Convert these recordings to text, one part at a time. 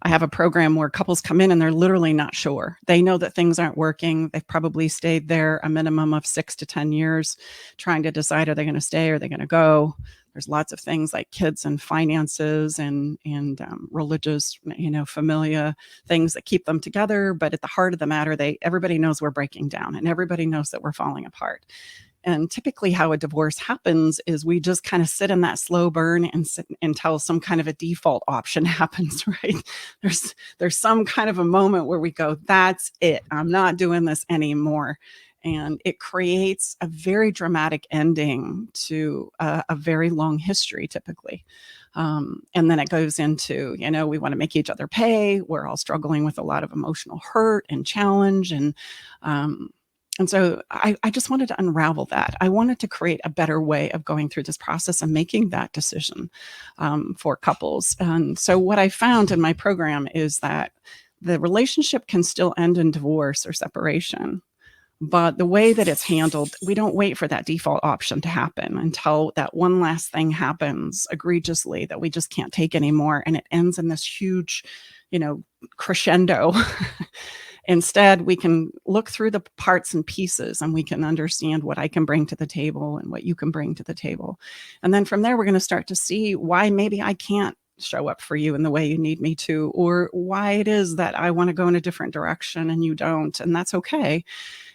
I have a program where couples come in and they're literally not sure. They know that things aren't working. They've probably stayed there a minimum of 6 to 10 years trying to decide, are they going to stay, or are they going to go? There's lots of things like kids and finances and religious, familia things that keep them together. But at the heart of the matter, everybody knows we're breaking down and everybody knows that we're falling apart. And typically how a divorce happens is we just kind of sit in that slow burn and sit until some kind of a default option happens, right? There's some kind of a moment where we go, that's it. I'm not doing this anymore. And it creates a very dramatic ending to a very long history, typically. And then it goes into, we want to make each other pay. We're all struggling with a lot of emotional hurt and challenge. And so I just wanted to unravel that. I wanted to create a better way of going through this process and making that decision for couples. And so what I found in my program is that the relationship can still end in divorce or separation. But the way that it's handled, we don't wait for that default option to happen until that one last thing happens egregiously that we just can't take anymore. And it ends in this huge, crescendo. Instead, we can look through the parts and pieces and we can understand what I can bring to the table and what you can bring to the table. And then from there, we're going to start to see why maybe I can't show up for you in the way you need me to, or why it is that I want to go in a different direction and you don't, and that's okay.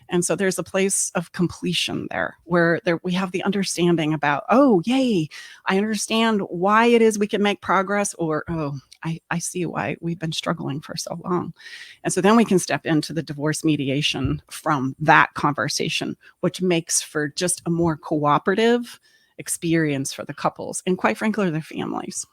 And so there's a place of completion there where we have the understanding about, oh, yay, I understand why it is we can make progress, or, oh, I see why we've been struggling for so long. And so then we can step into the divorce mediation from that conversation, which makes for just a more cooperative experience for the couples and, quite frankly, their families.